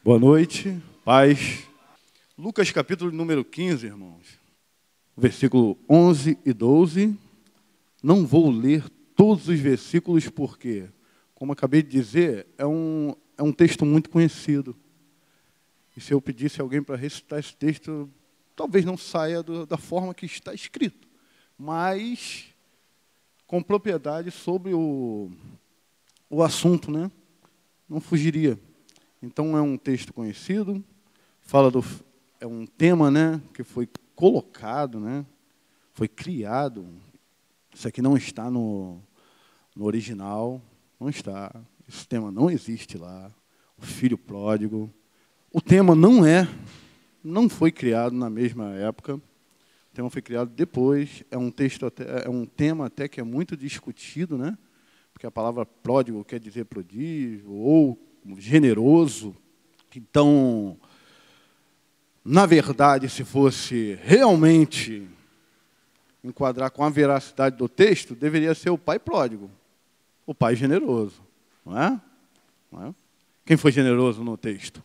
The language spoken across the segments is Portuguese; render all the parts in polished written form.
Boa noite, paz. Lucas capítulo número 15, irmãos. Versículo 11 e 12. Não vou ler todos os versículos porque, como acabei de dizer, é um texto muito conhecido. E se eu pedisse a alguém para recitar esse texto, talvez não saia da forma que está escrito, mas com propriedade sobre o assunto, né? Não fugiria. Então é um texto conhecido, é um tema, né, que foi colocado, né, foi criado. Isso aqui não está no original, não está. Esse tema não existe lá. O filho pródigo. O tema não foi criado na mesma época. O tema foi criado depois. É um tema até que é muito discutido, né? Porque a palavra pródigo quer dizer prodígio ou generoso. Então, na verdade, se fosse realmente enquadrar com a veracidade do texto, deveria ser o pai pródigo, o pai generoso, não é? Não é? Quem foi generoso no texto?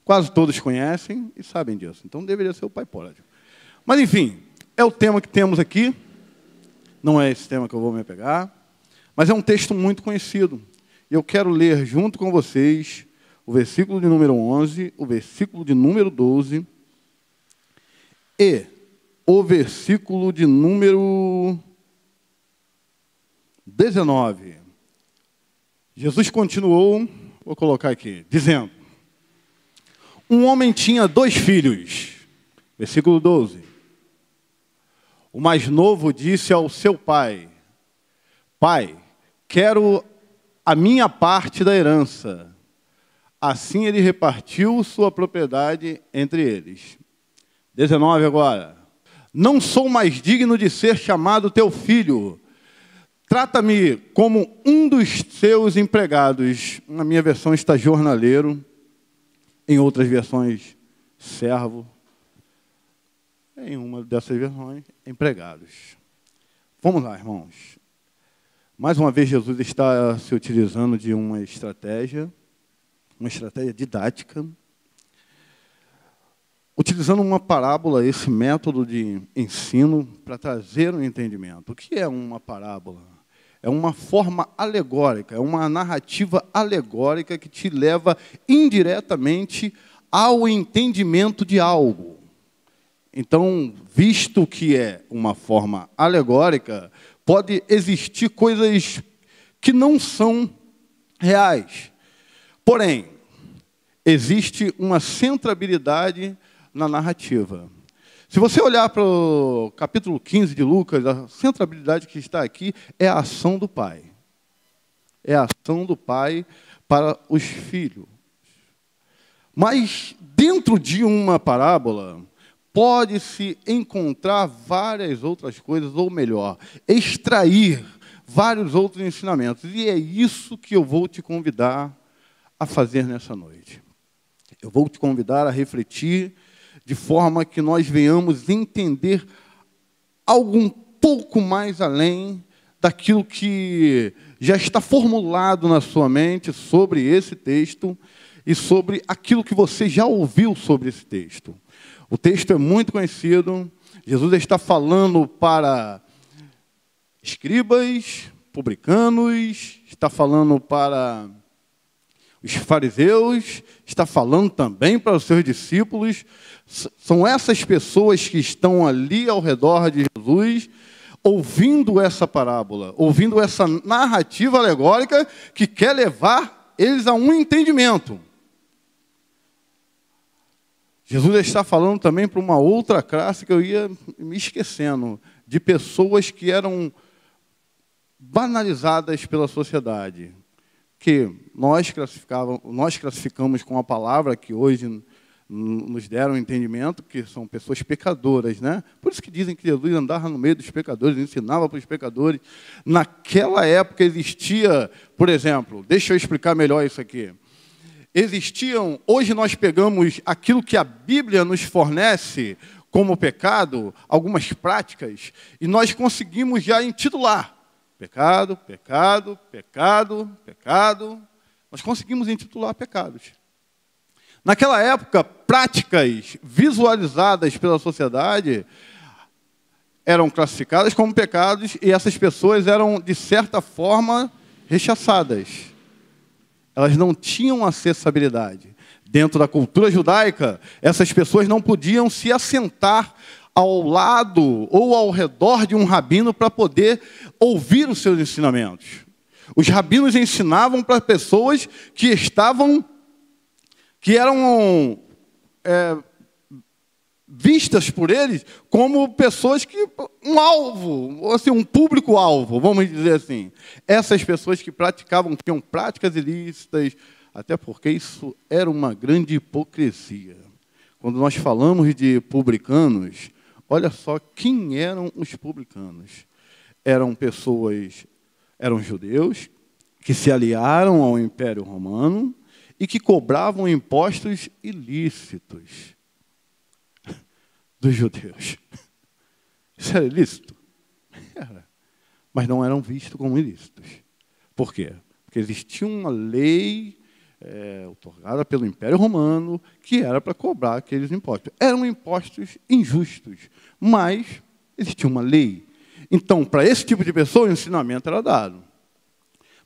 Quase todos conhecem e sabem disso. Então, deveria ser o pai pródigo. Mas, enfim, é o tema que temos aqui. Não é esse tema que eu vou me apegar. Mas é um texto muito conhecido. E eu quero ler junto com vocês o versículo de número 11, o versículo de número 12 e o versículo de número 19. Jesus continuou, vou colocar aqui, dizendo: um homem tinha 2 filhos. Versículo 12. O mais novo disse ao seu pai: Pai, quero a minha parte da herança. Assim ele repartiu sua propriedade entre eles. 19 agora. Não sou mais digno de ser chamado teu filho. Trata-me como um dos seus empregados. Na minha versão está jornaleiro. Em outras versões, servo. Em uma dessas versões, empregados. Vamos lá, irmãos. Mais uma vez, Jesus está se utilizando de uma estratégia didática, utilizando uma parábola, esse método de ensino, para trazer um entendimento. O que é uma parábola? É uma forma alegórica, é uma narrativa alegórica que te leva indiretamente ao entendimento de algo. Então, visto que é uma forma alegórica, pode existir coisas que não são reais. Porém, existe uma centralidade na narrativa. Se você olhar para o capítulo 15 de Lucas, a centralidade que está aqui é a ação do Pai. É a ação do Pai para os filhos. Mas, dentro de uma parábola, pode-se encontrar várias outras coisas, ou melhor, extrair vários outros ensinamentos. E é isso que eu vou te convidar a fazer nessa noite. Eu vou te convidar a refletir de forma que nós venhamos entender algo um pouco mais além daquilo que já está formulado na sua mente sobre esse texto e sobre aquilo que você já ouviu sobre esse texto. O texto é muito conhecido. Jesus está falando para escribas, publicanos, está falando para os fariseus, está falando também para os seus discípulos. São essas pessoas que estão ali ao redor de Jesus, ouvindo essa parábola, ouvindo essa narrativa alegórica que quer levar eles a um entendimento. Jesus está falando também para uma outra classe que eu ia me esquecendo, de pessoas que eram banalizadas pela sociedade, que nós classificamos com a palavra que hoje nos deram entendimento, que são pessoas pecadoras, né? Por isso que dizem que Jesus andava no meio dos pecadores, ensinava para os pecadores. Naquela época existia, por exemplo, deixa eu explicar melhor isso aqui. Hoje nós pegamos aquilo que a Bíblia nos fornece como pecado, algumas práticas, e nós conseguimos já intitular. Pecado, pecado, pecado, pecado. Nós conseguimos intitular pecados. Naquela época, práticas visualizadas pela sociedade eram classificadas como pecados e essas pessoas eram, de certa forma, rechaçadas. Elas não tinham acessibilidade. Dentro da cultura judaica, essas pessoas não podiam se assentar ao lado ou ao redor de um rabino para poder ouvir os seus ensinamentos. Os rabinos ensinavam para pessoas que eram vistas por eles como pessoas que um alvo, assim, um público-alvo, vamos dizer assim. Essas pessoas que tinham práticas ilícitas, até porque isso era uma grande hipocrisia. Quando nós falamos de publicanos, olha só quem eram os publicanos. Eram judeus que se aliaram ao Império Romano e que cobravam impostos ilícitos dos judeus. Isso era ilícito? Era. Mas não eram vistos como ilícitos. Por quê? Porque existia uma lei otorgada pelo Império Romano que era para cobrar aqueles impostos. Eram impostos injustos, mas existia uma lei. Então, para esse tipo de pessoa, o ensinamento era dado.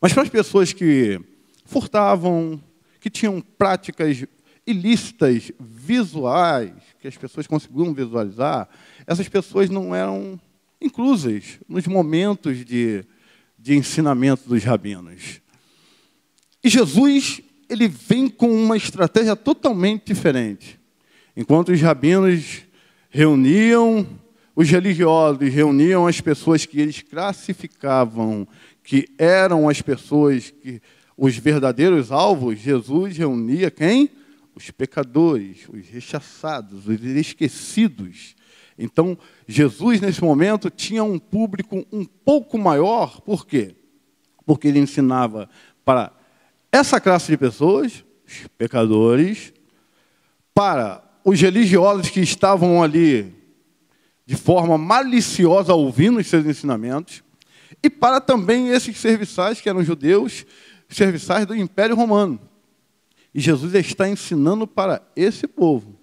Mas para as pessoas que furtavam, que tinham práticas ilícitas visuais, que as pessoas conseguiam visualizar, essas pessoas não eram inclusas nos momentos de ensinamento dos rabinos. E Jesus, ele vem com uma estratégia totalmente diferente. Enquanto os rabinos os religiosos reuniam as pessoas que eles classificavam que eram as pessoas os verdadeiros alvos, Jesus reunia quem? Os pecadores, os rechaçados, os esquecidos. Então, Jesus, nesse momento, tinha um público um pouco maior. Por quê? Porque ele ensinava para essa classe de pessoas, os pecadores, para os religiosos que estavam ali de forma maliciosa ouvindo os seus ensinamentos, e para também esses serviçais que eram judeus, serviçais do Império Romano. E Jesus está ensinando para esse povo.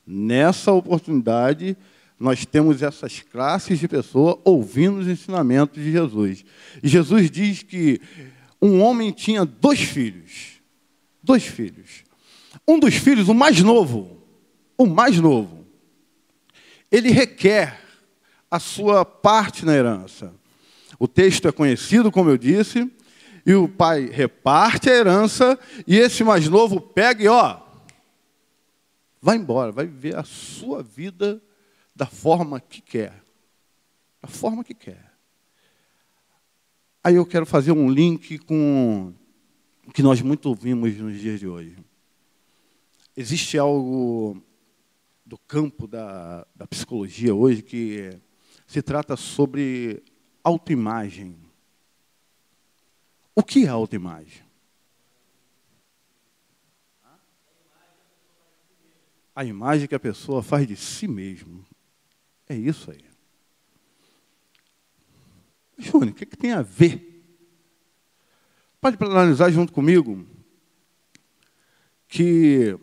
Nessa oportunidade, nós temos essas classes de pessoas ouvindo os ensinamentos de Jesus. E Jesus diz que um homem tinha 2 filhos. 2 filhos. Um dos filhos, o mais novo, ele requer a sua parte na herança. O texto é conhecido, como eu disse, e o pai reparte a herança, e esse mais novo pega e, vai embora, vai viver a sua vida da forma que quer. Da forma que quer. Aí eu quero fazer um link com o que nós muito ouvimos nos dias de hoje. Existe algo do campo da psicologia hoje que se trata sobre autoimagem. O que é autoimagem? A imagem que a pessoa faz de si mesmo. É isso aí. Júnior, o que tem a ver? Pode analisar junto comigo que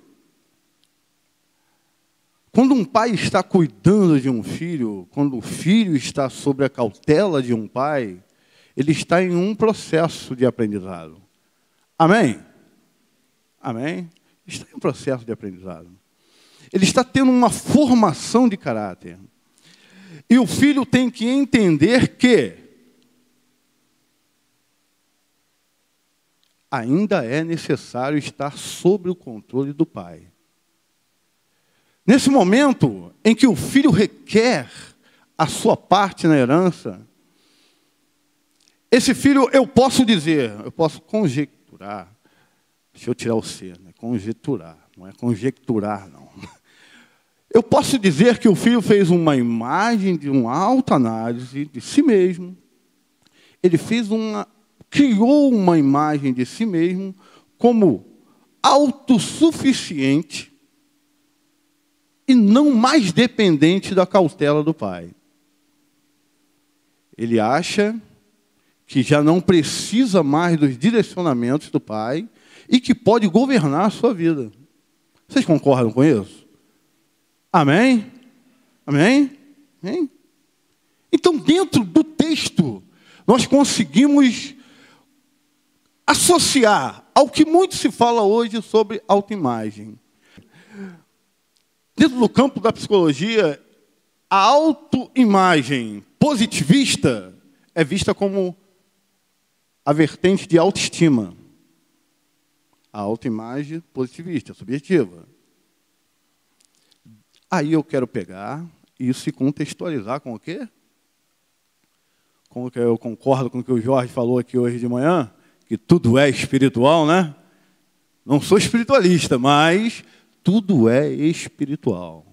quando um pai está cuidando de um filho, quando o filho está sob a cautela de um pai, ele está em um processo de aprendizado. Amém? Amém? Está em um processo de aprendizado. Ele está tendo uma formação de caráter. E o filho tem que entender que ainda é necessário estar sob o controle do pai. Nesse momento em que o filho requer a sua parte na herança, esse filho, eu posso conjecturar, deixa eu tirar o C, né? Conjecturar, não é conjecturar, não. Eu posso dizer que o filho fez uma imagem de uma autoanálise de si mesmo, ele criou uma imagem de si mesmo como autossuficiente e não mais dependente da cautela do pai. Ele acha que já não precisa mais dos direcionamentos do pai e que pode governar a sua vida. Vocês concordam com isso? Amém? Amém? Amém? Então, dentro do texto, nós conseguimos associar ao que muito se fala hoje sobre autoimagem. Dentro do campo da psicologia, a autoimagem positivista é vista como a vertente de autoestima. A autoimagem positivista, subjetiva. Aí eu quero pegar isso e contextualizar com o quê? Com o que eu concordo com o que o Jorge falou aqui hoje de manhã, que tudo é espiritual, né? Não sou espiritualista, mas tudo é espiritual.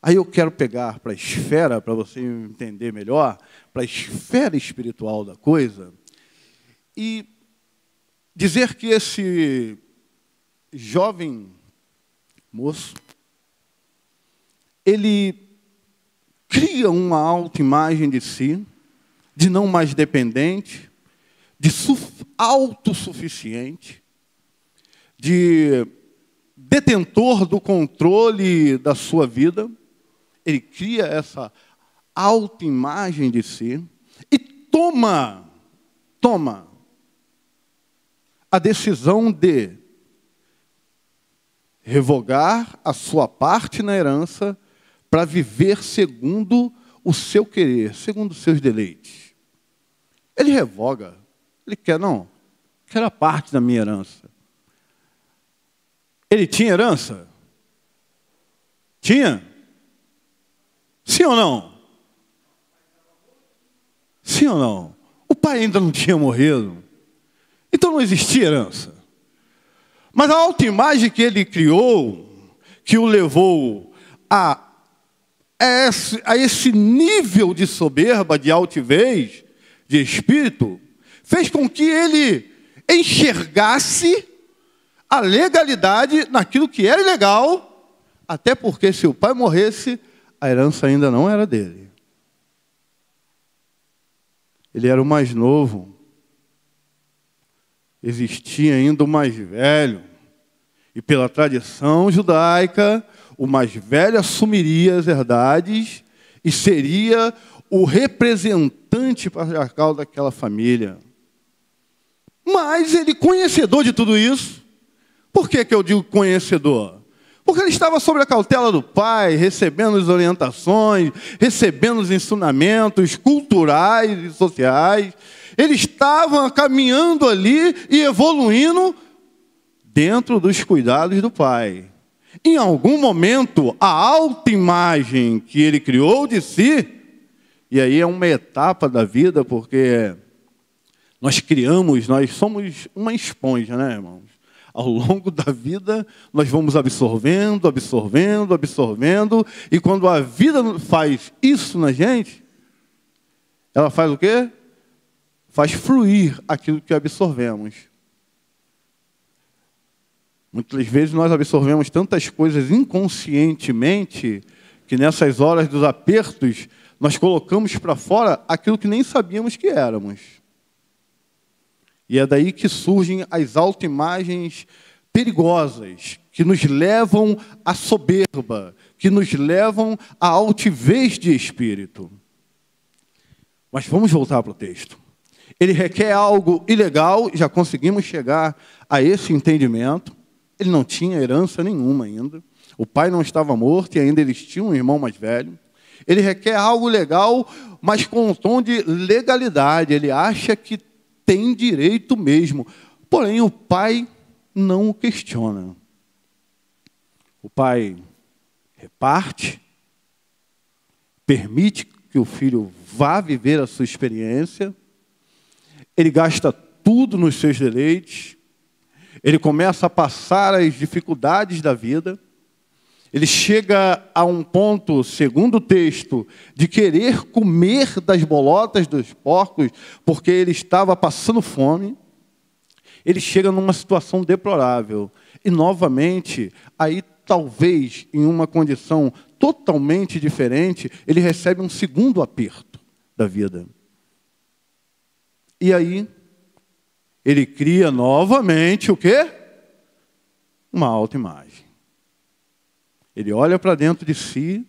Aí eu quero pegar para a esfera, para você entender melhor, para a esfera espiritual da coisa, e dizer que esse jovem moço, ele cria uma autoimagem de si, de não mais dependente, de autossuficiente, de detentor do controle da sua vida. Ele cria essa autoimagem de si e toma a decisão de revogar a sua parte na herança para viver segundo o seu querer, segundo os seus deleites. Ele revoga. Ele quer, não, quero a parte da minha herança. Ele tinha herança? Tinha? Sim ou não? Sim ou não? O pai ainda não tinha morrido. Então não existia herança. Mas a autoimagem que ele criou, que o levou a esse nível de soberba, de altivez, de espírito, fez com que ele enxergasse a legalidade naquilo que era ilegal, até porque se o pai morresse, a herança ainda não era dele. Ele era o mais novo. Existia ainda o mais velho. E pela tradição judaica, o mais velho assumiria as herdades e seria o representante patriarcal daquela família. Mas ele, conhecedor de tudo isso, por que eu digo conhecedor? Porque ele estava sob a cautela do pai, recebendo as orientações, recebendo os ensinamentos culturais e sociais. Ele estava caminhando ali e evoluindo dentro dos cuidados do pai. Em algum momento, a autoimagem que ele criou de si, e aí é uma etapa da vida, porque nós somos uma esponja, né, irmãos? Ao longo da vida, nós vamos absorvendo, e quando a vida faz isso na gente, ela faz o quê? Faz fluir aquilo que absorvemos. Muitas vezes nós absorvemos tantas coisas inconscientemente, que nessas horas dos apertos, nós colocamos para fora aquilo que nem sabíamos que éramos. E é daí que surgem as autoimagens perigosas, que nos levam à soberba, que nos levam à altivez de espírito. Mas vamos voltar para o texto. Ele requer algo ilegal, já conseguimos chegar a esse entendimento. Ele não tinha herança nenhuma ainda. O pai não estava morto e ainda eles tinham um irmão mais velho. Ele requer algo legal, mas com um tom de legalidade. Ele acha que tem direito mesmo. Porém, o pai não o questiona. O pai reparte, permite que o filho vá viver a sua experiência. Ele gasta tudo nos seus deleites. Ele começa a passar as dificuldades da vida. Ele chega a um ponto, segundo o texto, de querer comer das bolotas dos porcos, porque ele estava passando fome. Ele chega numa situação deplorável. E, novamente, aí talvez em uma condição totalmente diferente, ele recebe um segundo aperto da vida. E aí, ele cria novamente o quê? Uma autoimagem. Ele olha para dentro de si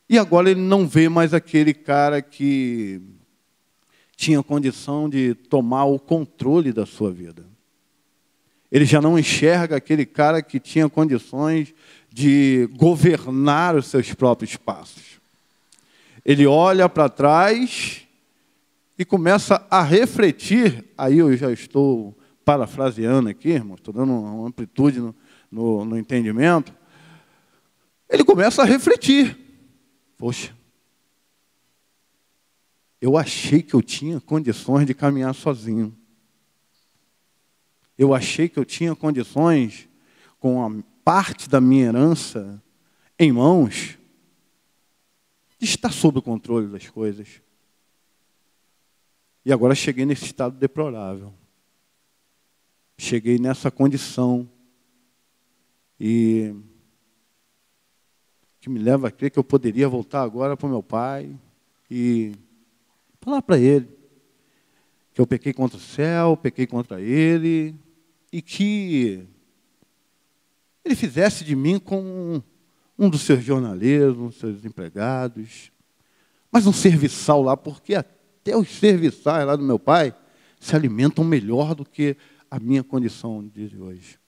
e agora ele não vê mais aquele cara que tinha condição de tomar o controle da sua vida. Ele já não enxerga aquele cara que tinha condições de governar os seus próprios passos. Ele olha para trás e começa a refletir. Aí eu já estou parafraseando aqui, irmão, estou dando uma amplitude no entendimento. Ele começa a refletir. Poxa, eu achei que eu tinha condições de caminhar sozinho. Eu achei que eu tinha condições, com a parte da minha herança em mãos, de estar sob o controle das coisas. E agora cheguei nesse estado deplorável. Cheguei nessa condição. E que me leva a crer que eu poderia voltar agora para o meu pai e falar para ele que eu pequei contra o céu, pequei contra ele, e que ele fizesse de mim como um dos seus jornaleiros, um dos seus empregados, mas um serviçal lá, porque até os serviçais lá do meu pai se alimentam melhor do que a minha condição de hoje.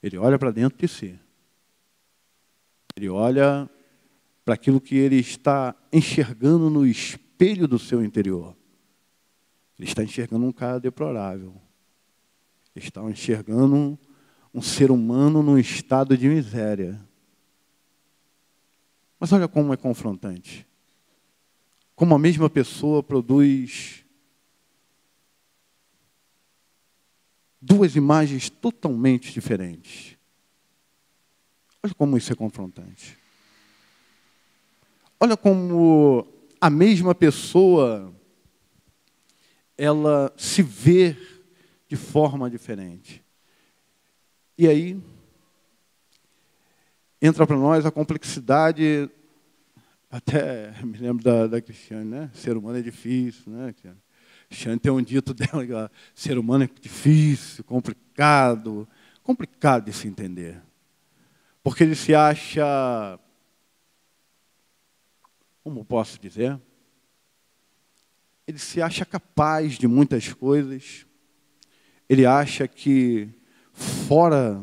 Ele olha para dentro de si. Ele olha para aquilo que ele está enxergando no espelho do seu interior. Ele está enxergando um cara deplorável. Ele está enxergando um ser humano num estado de miséria. Mas olha como é confrontante. Como a mesma pessoa produz duas imagens totalmente diferentes. Olha como isso é confrontante. Olha como a mesma pessoa, ela se vê de forma diferente. E aí, entra para nós a complexidade, até me lembro da Cristiane, né? Ser humano é difícil, né? Cristiane tem um dito dela, que ser humano é difícil, complicado de se entender. Porque ele se acha, como posso dizer? Ele se acha capaz de muitas coisas. Ele acha que fora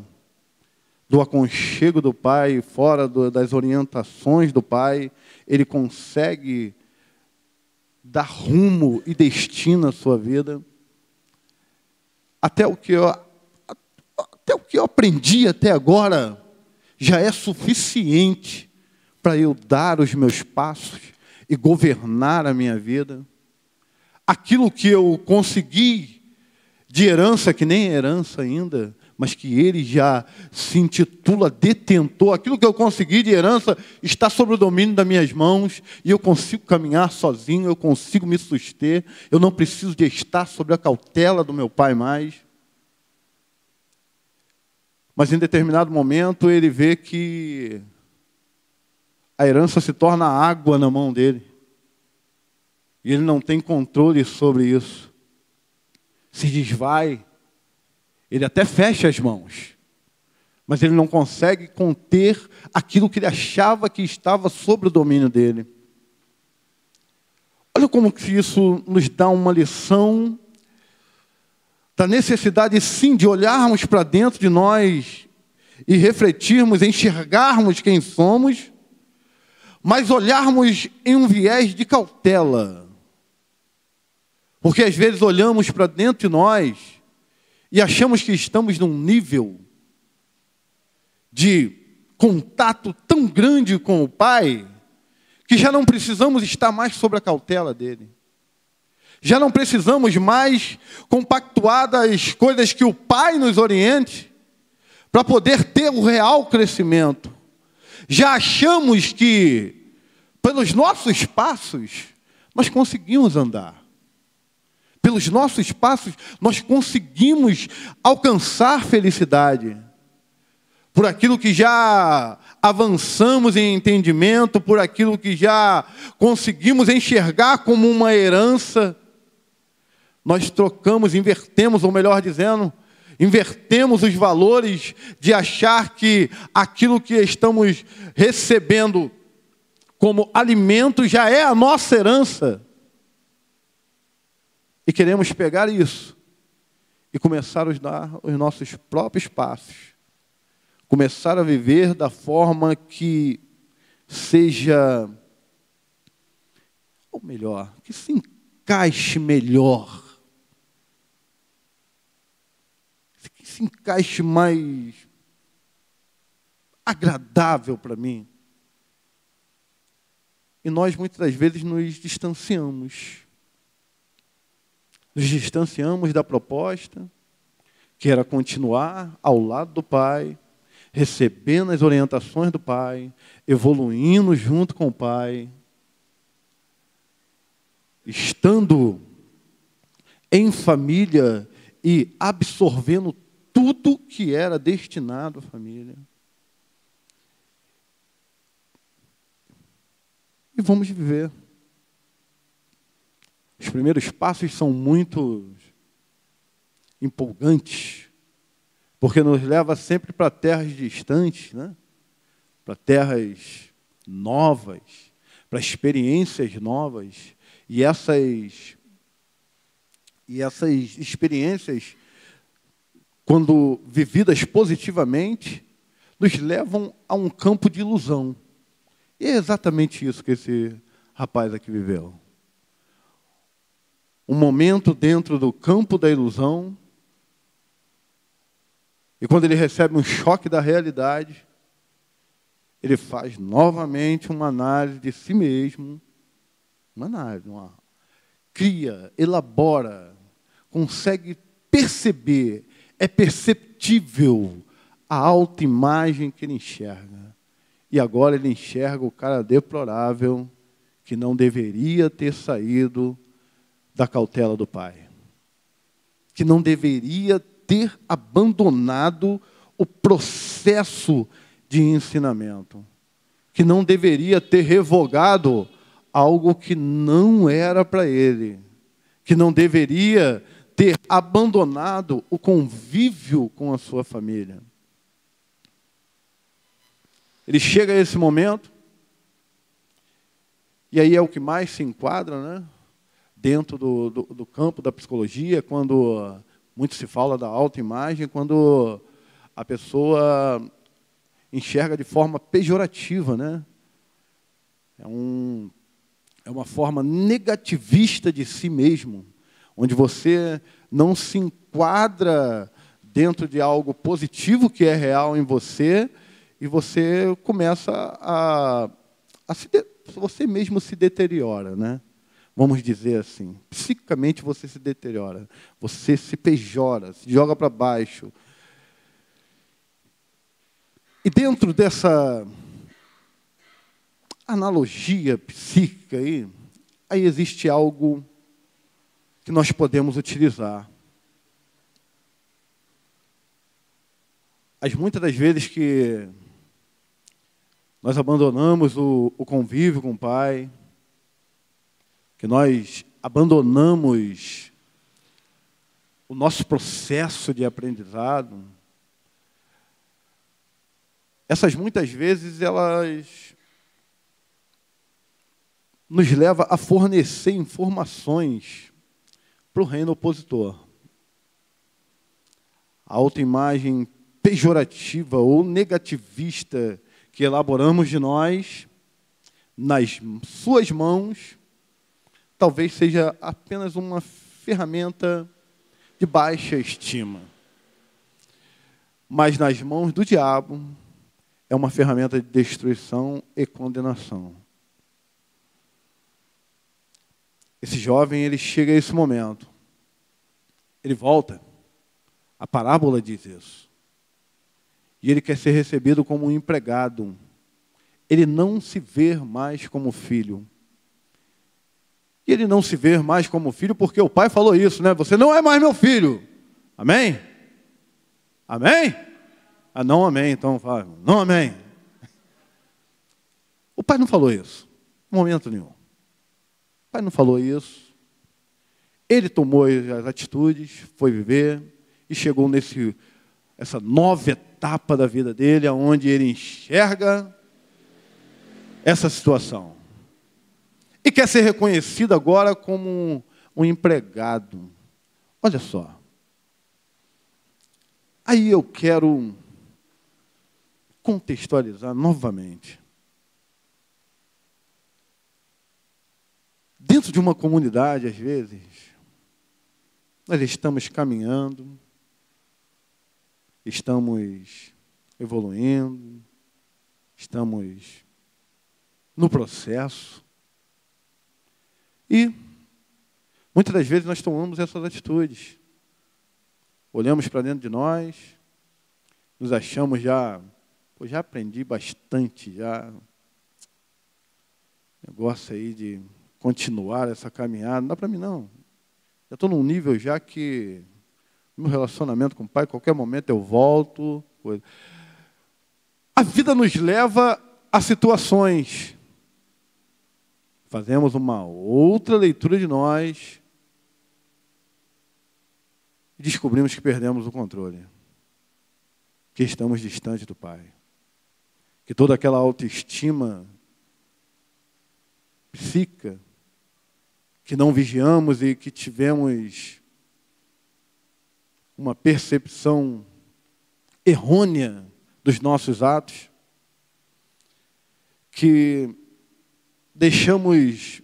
do aconchego do pai, fora das orientações do pai, ele consegue dar rumo e destino à sua vida. Até o que eu aprendi até agora já é suficiente para eu dar os meus passos e governar a minha vida. Aquilo que eu consegui de herança, que nem é herança ainda, mas que ele já se intitula detentor, aquilo que eu consegui de herança está sob o domínio das minhas mãos, e eu consigo caminhar sozinho, eu consigo me suster, eu não preciso de estar sob a cautela do meu pai mais. Mas em determinado momento ele vê que a herança se torna água na mão dele. E ele não tem controle sobre isso. Se desvai, ele até fecha as mãos, mas ele não consegue conter aquilo que ele achava que estava sob o domínio dele. Olha como que isso nos dá uma lição da necessidade, sim, de olharmos para dentro de nós e refletirmos, enxergarmos quem somos, mas olharmos em um viés de cautela. Porque às vezes olhamos para dentro de nós e achamos que estamos num nível de contato tão grande com o Pai que já não precisamos estar mais sob a cautela dele. Já não precisamos mais compactuar das coisas que o Pai nos oriente para poder ter o real crescimento. Já achamos que, pelos nossos passos, nós conseguimos andar. Pelos nossos passos, nós conseguimos alcançar felicidade. Por aquilo que já avançamos em entendimento, por aquilo que já conseguimos enxergar como uma herança, nós trocamos, invertemos, ou melhor dizendo, invertemos os valores de achar que aquilo que estamos recebendo como alimento já é a nossa herança. E queremos pegar isso e começar a dar os nossos próprios passos. Começar a viver da forma que seja, ou melhor, que se encaixe melhor. Que se encaixe mais agradável para mim. E nós, muitas das vezes, nos distanciamos. Nos distanciamos da proposta, que era continuar ao lado do Pai, recebendo as orientações do Pai, evoluindo junto com o Pai, estando em família e absorvendo tudo que era destinado à família. E vamos viver. Os primeiros passos são muito empolgantes, porque nos leva sempre para terras distantes, né? Para terras novas, para experiências novas. E essas experiências, quando vividas positivamente, nos levam a um campo de ilusão. E é exatamente isso que esse rapaz aqui viveu. Um momento dentro do campo da ilusão, e quando ele recebe um choque da realidade, ele faz novamente uma análise de si mesmo, cria, elabora, consegue perceber, é perceptível a autoimagem que ele enxerga. E agora ele enxerga o cara deplorável que não deveria ter saído da cautela do Pai. Que não deveria ter abandonado o processo de ensinamento. Que não deveria ter revogado algo que não era para ele. Que não deveria ter abandonado o convívio com a sua família. Ele chega a esse momento, e aí é o que mais se enquadra, né? Dentro do campo da psicologia, quando muito se fala da autoimagem, quando a pessoa enxerga de forma pejorativa, né? É uma forma negativista de si mesmo, onde você não se enquadra dentro de algo positivo que é real em você, e você começa você mesmo se deteriora, né? Vamos dizer assim, psicamente você se deteriora, você se pejora, se joga para baixo. E dentro dessa analogia psíquica aí existe algo que nós podemos utilizar. Muitas das vezes que nós abandonamos o convívio com o Pai, que nós abandonamos o nosso processo de aprendizado, essas muitas vezes elas nos levam a fornecer informações para o reino opositor. A autoimagem pejorativa ou negativista que elaboramos de nós, nas suas mãos, talvez seja apenas uma ferramenta de baixa estima. Mas nas mãos do diabo, é uma ferramenta de destruição e condenação. Esse jovem, ele chega a esse momento. Ele volta. A parábola diz isso. E ele quer ser recebido como um empregado. Ele não se vê mais como filho. E ele não se vê mais como filho porque o pai falou isso, né? Você não é mais meu filho. Amém? Amém? Ah, não amém, então fala. Não amém. O pai não falou isso. Em momento nenhum. O pai não falou isso. Ele tomou as atitudes, foi viver. e chegou essa nova etapa da vida dele, onde ele enxerga essa situação. E quer ser reconhecido agora como um empregado. Olha só. Aí eu quero contextualizar novamente. Dentro de uma comunidade, às vezes, nós estamos caminhando, estamos evoluindo, estamos no processo. E muitas das vezes nós tomamos essas atitudes. Olhamos para dentro de nós, nos achamos já aprendi bastante, negócio aí de continuar essa caminhada, não dá para mim não. Já estou num nível já que meu relacionamento com o Pai, qualquer momento eu volto. A vida nos leva a situações. Fazemos uma outra leitura de nós e descobrimos que perdemos o controle. Que estamos distantes do Pai. Que toda aquela autoestima psíquica que não vigiamos e que tivemos uma percepção errônea dos nossos atos, que deixamos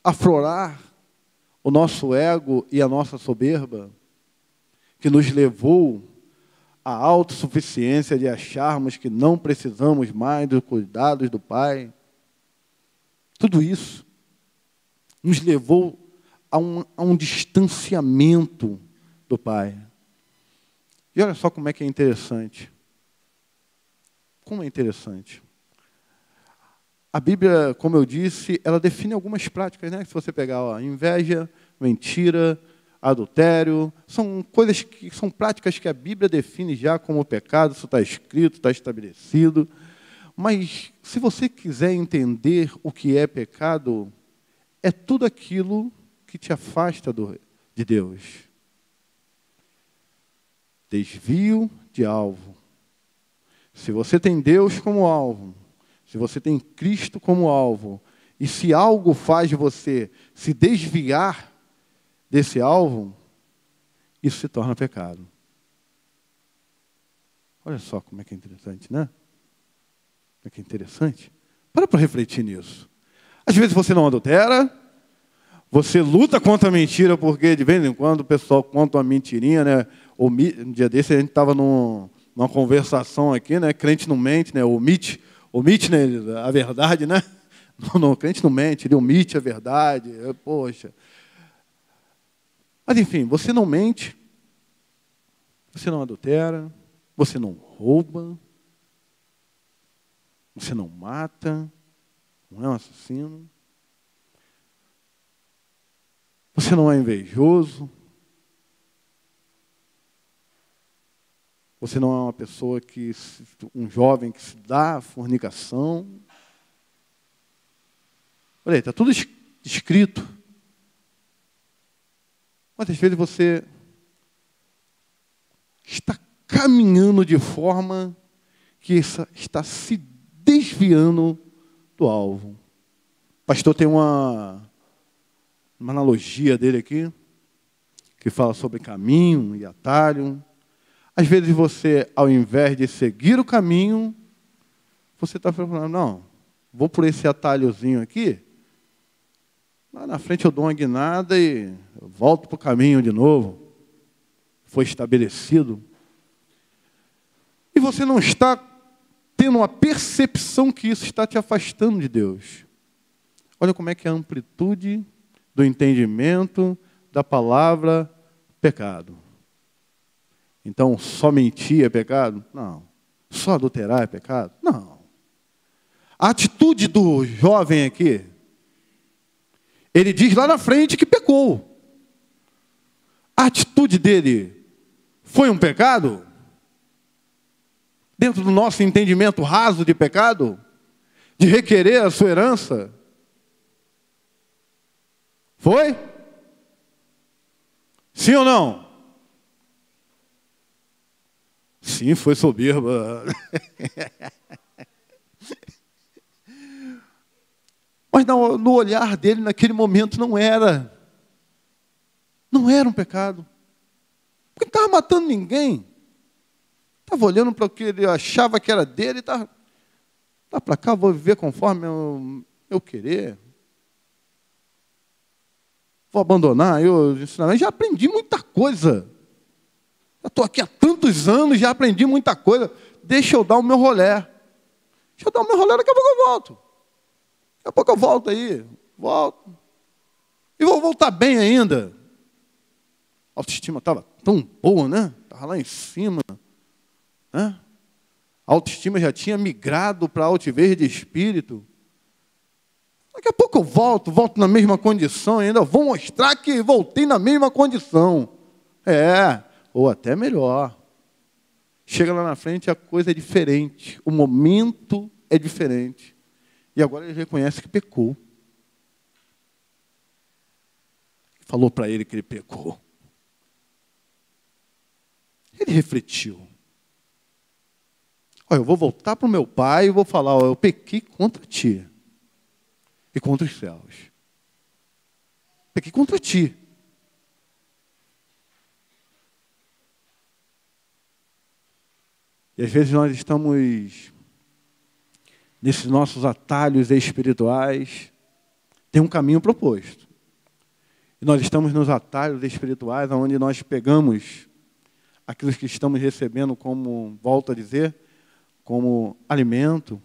aflorar o nosso ego e a nossa soberba, que nos levou à autossuficiência de acharmos que não precisamos mais dos cuidados do Pai. Tudo isso nos levou a um distanciamento do Pai. E olha só como é que é interessante. Como é interessante. A Bíblia, como eu disse, ela define algumas práticas, né? Se você pegar inveja, mentira, adultério, são coisas que são práticas que a Bíblia define já como pecado, isso está escrito, está estabelecido. Mas se você quiser entender o que é pecado, é tudo aquilo que te afasta de Deus. Desvio de alvo. Se você tem Deus como alvo, se você tem Cristo como alvo, e se algo faz você se desviar desse alvo, isso se torna pecado. Olha só como é que é interessante, né? Como é que é interessante? Para refletir nisso. Às vezes você não adultera, você luta contra a mentira, porque de vez em quando o pessoal conta uma mentirinha, né? Um dia desse a gente estava numa conversação aqui, né? Crente não mente, né? Omite, né? A verdade, né? Não, crente não mente, ele omite a verdade. Poxa. Mas enfim, você não mente, você não adultera, você não rouba, você não mata, não é um assassino. Você não é invejoso. Você não é uma pessoa um jovem que se dá à fornicação. Olha aí, está tudo escrito. Mas às vezes você está caminhando de forma que está se desviando do alvo. O pastor tem uma analogia dele aqui, que fala sobre caminho e atalho. Às vezes você, ao invés de seguir o caminho, você está falando, não, vou por esse atalhozinho aqui, lá na frente eu dou uma guinada e volto para o caminho de novo. Foi estabelecido. E você não está tendo uma percepção que isso está te afastando de Deus. Olha como é que é a amplitude do entendimento da palavra pecado. Então, só mentir é pecado? Não. Só adulterar é pecado? Não. A atitude do jovem aqui, ele diz lá na frente que pecou. A atitude dele foi um pecado? Dentro do nosso entendimento raso de pecado? De requerer a sua herança? Foi? Sim ou não? Sim, foi soberba. Mas no olhar dele, naquele momento, não era. Não era um pecado. Porque não estava matando ninguém. Estava olhando para o que ele achava que era dele. Estava para cá, vou viver conforme eu querer. Vou abandonar os ensinamentos. Já aprendi muita coisa. Eu estou aqui há tantos anos, já aprendi muita coisa. Deixa eu dar o meu rolé. Deixa eu dar o meu rolé, daqui a pouco eu volto. Daqui a pouco eu volto aí. Volto. E vou voltar bem ainda. A autoestima estava tão boa, né? Estava lá em cima. Né? A autoestima já tinha migrado para a altivez de espírito. Daqui a pouco eu volto na mesma condição ainda. Vou mostrar que voltei na mesma condição. Ou até melhor. Chega lá na frente, a coisa é diferente. O momento é diferente. E agora ele reconhece que pecou. Falou para ele que ele pecou. Ele refletiu. Eu vou voltar para o meu pai e vou falar, eu pequei contra ti. E contra os céus. Pequei contra ti. E às vezes nós estamos nesses nossos atalhos espirituais, tem um caminho proposto. E nós estamos nos atalhos espirituais, onde nós pegamos aquilo que estamos recebendo como, volto a dizer, como alimento,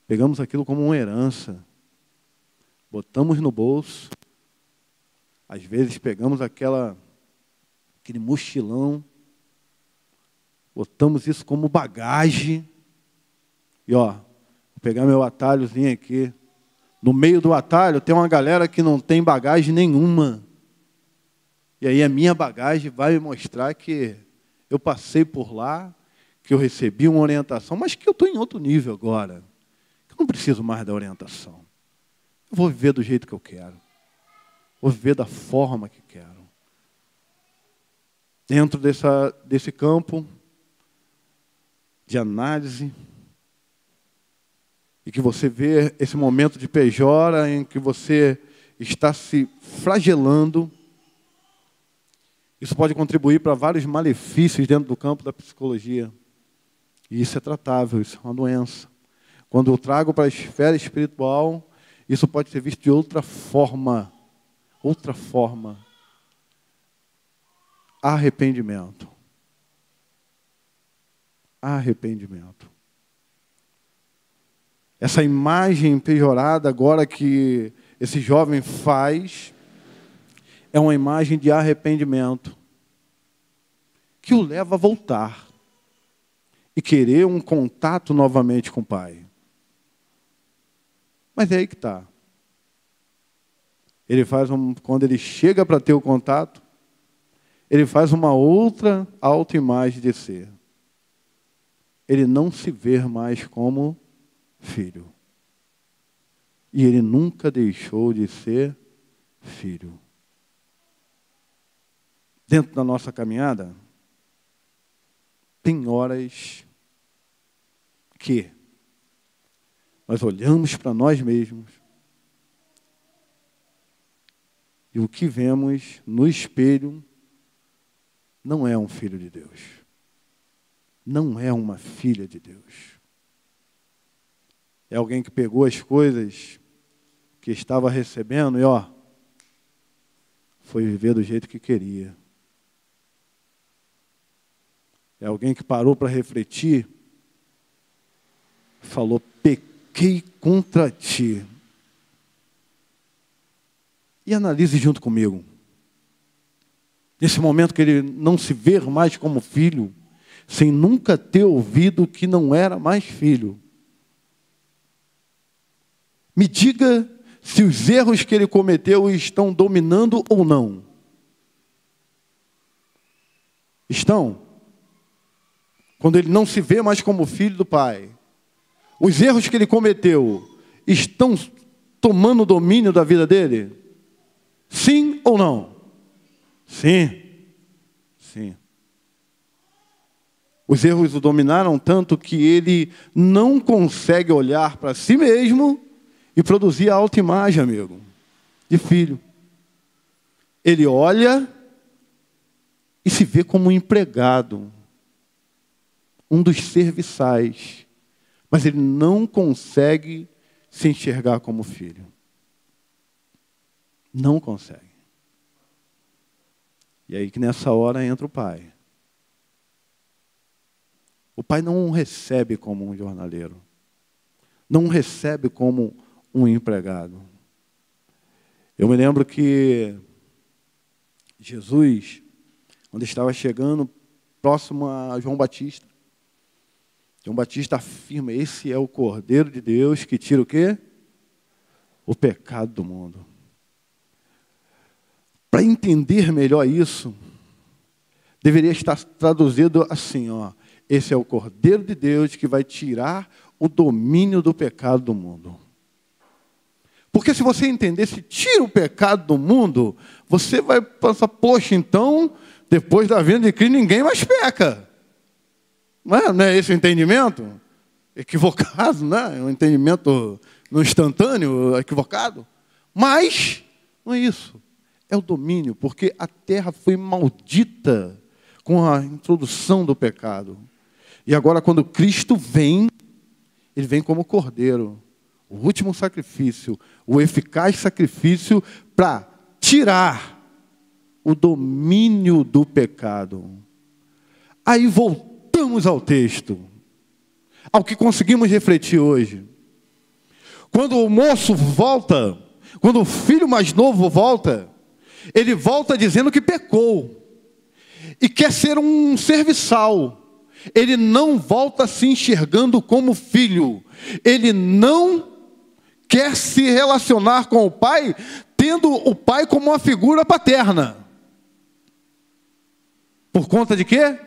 pegamos aquilo como uma herança, botamos no bolso, às vezes pegamos aquele mochilão, botamos isso como bagagem, e vou pegar meu atalhozinho aqui. No meio do atalho tem uma galera que não tem bagagem nenhuma. E aí a minha bagagem vai me mostrar que eu passei por lá, que eu recebi uma orientação, mas que eu estou em outro nível agora. Que eu não preciso mais da orientação. Eu vou viver do jeito que eu quero. Vou viver da forma que quero. Dentro desse campo de análise, e que você vê esse momento de pejora em que você está se flagelando, isso pode contribuir para vários malefícios dentro do campo da psicologia. E isso é tratável, isso é uma doença. Quando eu trago para a esfera espiritual, isso pode ser visto de outra forma. Outra forma. Arrependimento. Arrependimento. Essa imagem pejorada agora que esse jovem faz é uma imagem de arrependimento que o leva a voltar e querer um contato novamente com o Pai. Mas é aí que está. Ele faz quando ele chega para ter o contato, ele faz uma outra autoimagem de ser. Ele não se vê mais como filho. E ele nunca deixou de ser filho. Dentro da nossa caminhada, tem horas que nós olhamos para nós mesmos e o que vemos no espelho não é um filho de Deus. Não é uma filha de Deus. É alguém que pegou as coisas que estava recebendo e foi viver do jeito que queria. É alguém que parou para refletir, falou, pequei contra ti. E analise junto comigo. Nesse momento que ele não se vê mais como filho, sem nunca ter ouvido que não era mais filho. Me diga se os erros que ele cometeu o estão dominando ou não. Estão? Quando ele não se vê mais como filho do Pai, os erros que ele cometeu estão tomando domínio da vida dele? Sim ou não? Sim, sim. Os erros o dominaram tanto que ele não consegue olhar para si mesmo e produzir a autoimagem, amigo, de filho. Ele olha e se vê como um empregado, um dos serviçais, mas ele não consegue se enxergar como filho. Não consegue. E aí que nessa hora entra o pai. O pai não o recebe como um jornaleiro. Não o recebe como um empregado. Eu me lembro que Jesus, quando estava chegando próximo a João Batista, João Batista afirma: esse é o Cordeiro de Deus que tira o quê? O pecado do mundo. Para entender melhor isso, deveria estar traduzido assim, ó: esse é o Cordeiro de Deus que vai tirar o domínio do pecado do mundo. Porque se você entender, se tira o pecado do mundo, você vai pensar: poxa, então, depois da vinda de Cristo, ninguém mais peca. Não é esse o entendimento? Equivocado, né? É um entendimento no instantâneo, equivocado. Mas, não é isso. É o domínio, porque a terra foi maldita com a introdução do pecado. E agora, quando Cristo vem, ele vem como cordeiro, o último sacrifício, o eficaz sacrifício para tirar o domínio do pecado. Aí voltamos ao texto, ao que conseguimos refletir hoje. Quando o moço volta, quando o filho mais novo volta, ele volta dizendo que pecou e quer ser um serviçal. Ele não volta se enxergando como filho. Ele não quer se relacionar com o pai, tendo o pai como uma figura paterna. Por conta de quê?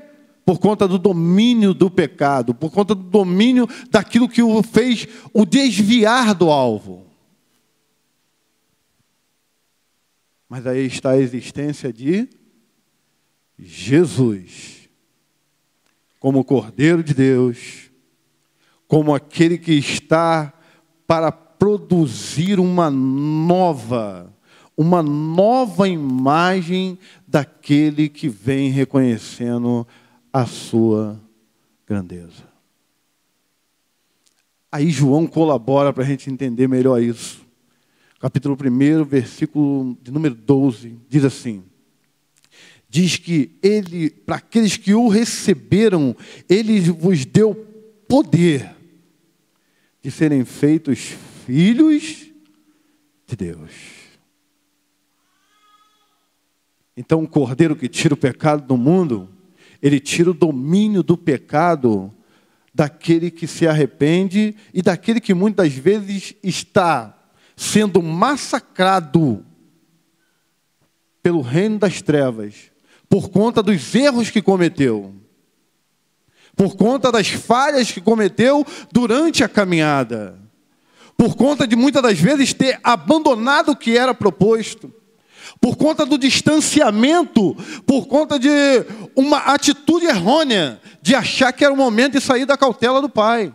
Por conta do domínio do pecado, por conta do domínio daquilo que o fez o desviar do alvo. Mas aí está a existência de Jesus, como Cordeiro de Deus, como aquele que está para produzir uma nova imagem daquele que vem reconhecendo a sua grandeza. Aí João colabora para a gente entender melhor isso. Capítulo 1, versículo de número 12, diz assim: diz que ele, para aqueles que o receberam, ele vos deu poder de serem feitos filhos de Deus. Então o Cordeiro que tira o pecado do mundo, ele tira o domínio do pecado daquele que se arrepende e daquele que muitas vezes está sendo massacrado pelo reino das trevas, por conta dos erros que cometeu, por conta das falhas que cometeu durante a caminhada, por conta de muitas das vezes ter abandonado o que era proposto, por conta do distanciamento, por conta de uma atitude errônea, de achar que era o momento de sair da cautela do pai.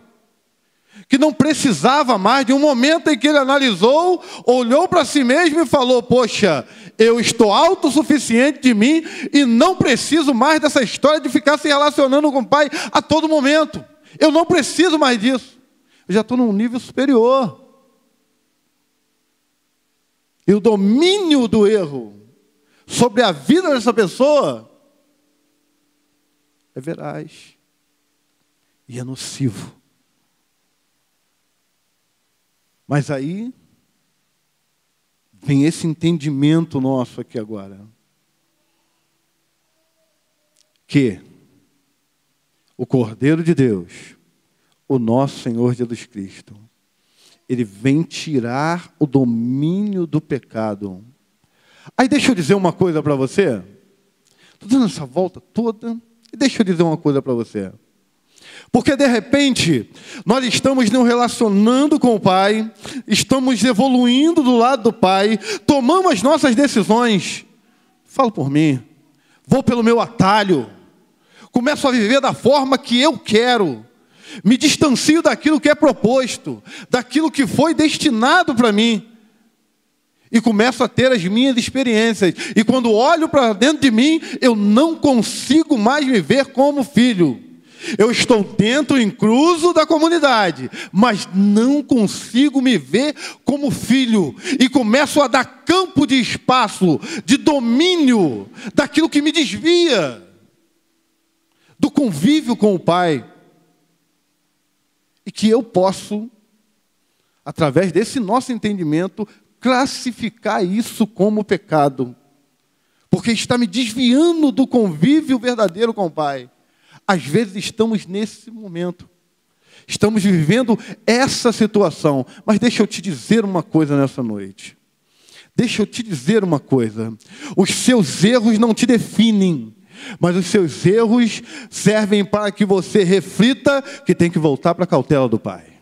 Que não precisava mais, de um momento em que ele analisou, olhou para si mesmo e falou: poxa, eu estou autossuficiente de mim e não preciso mais dessa história de ficar se relacionando com o pai a todo momento. Eu não preciso mais disso. Eu já estou num nível superior. E o domínio do erro sobre a vida dessa pessoa é veraz e é nocivo. Mas aí vem esse entendimento nosso aqui agora. Que o Cordeiro de Deus, o nosso Senhor Jesus Cristo, ele vem tirar o domínio do pecado. Aí deixa eu dizer uma coisa para você. Estou dando essa volta toda e deixa eu dizer uma coisa para você. Porque de repente, nós estamos nos relacionando com o Pai, estamos evoluindo do lado do Pai, tomamos as nossas decisões falo por mim, vou pelo meu atalho, começo a viver da forma que eu quero, me distancio daquilo que é proposto, daquilo que foi destinado para mim, e começo a ter as minhas experiências. E quando olho para dentro de mim, eu não consigo mais me ver como filho. Eu estou dentro, incluso da comunidade, mas não consigo me ver como filho. E começo a dar campo de espaço, de domínio, daquilo que me desvia do convívio com o Pai. E que eu posso, através desse nosso entendimento, classificar isso como pecado, porque está me desviando do convívio verdadeiro com o Pai. Às vezes estamos nesse momento, estamos vivendo essa situação, mas deixa eu te dizer uma coisa nessa noite, deixa eu te dizer uma coisa, os seus erros não te definem, mas os seus erros servem para que você reflita que tem que voltar para a cautela do Pai.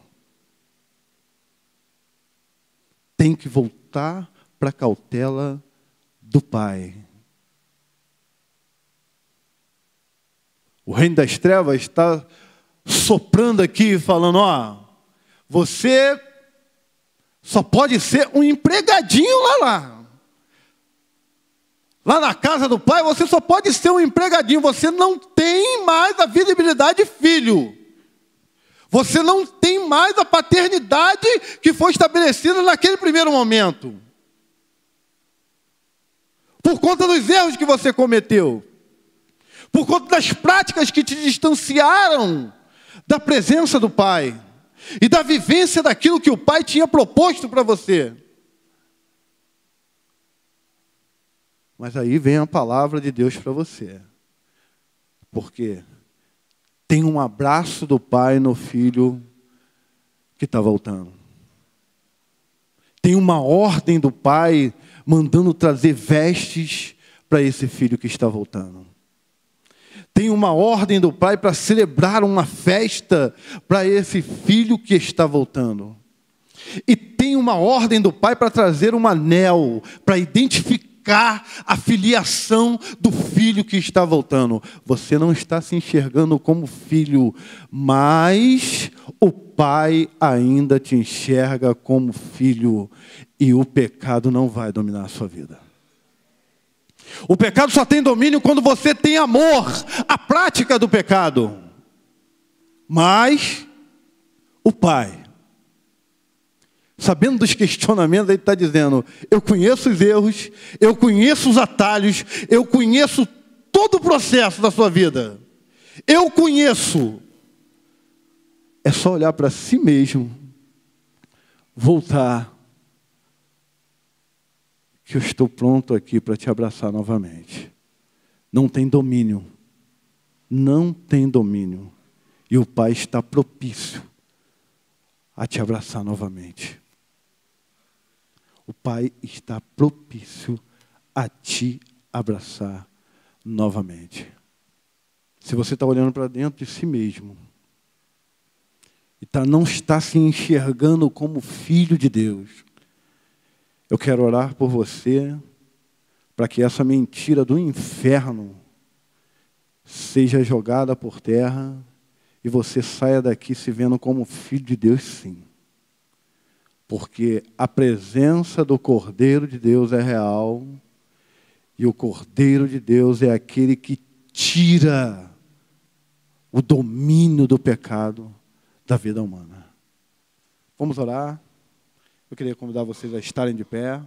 Tem que voltar para a cautela do Pai. O reino das trevas está soprando aqui, falando, você só pode ser um empregadinho lá. Lá na casa do Pai, você só pode ser um empregadinho. Você não tem mais a visibilidade de filho. Você não tem mais a paternidade que foi estabelecida naquele primeiro momento. Por conta dos erros que você cometeu. Por conta das práticas que te distanciaram da presença do Pai. E da vivência daquilo que o Pai tinha proposto para você. Mas aí vem a palavra de Deus para você. Porque tem um abraço do Pai no filho que está voltando. Tem uma ordem do Pai mandando trazer vestes para esse filho que está voltando. Tem uma ordem do Pai para celebrar uma festa para esse filho que está voltando. E tem uma ordem do Pai para trazer um anel, para identificar a filiação do filho que está voltando. Você não está se enxergando como filho, mas o Pai ainda te enxerga como filho. E o pecado não vai dominar a sua vida. O pecado só tem domínio quando você tem amor à prática do pecado. Mas o Pai, sabendo dos questionamentos, ele está dizendo, eu conheço os erros, eu conheço os atalhos, eu conheço todo o processo da sua vida. Eu conheço. É só olhar para si mesmo, voltar, que eu estou pronto aqui para te abraçar novamente. Não tem domínio. Não tem domínio. E o Pai está propício a te abraçar novamente. O Pai está propício a te abraçar novamente. Se você está olhando para dentro de si mesmo e não está se enxergando como filho de Deus, eu quero orar por você para que essa mentira do inferno seja jogada por terra e você saia daqui se vendo como filho de Deus, sim. Porque a presença do Cordeiro de Deus é real e o Cordeiro de Deus é aquele que tira o domínio do pecado da vida humana. Vamos orar? Eu queria convidar vocês a estarem de pé.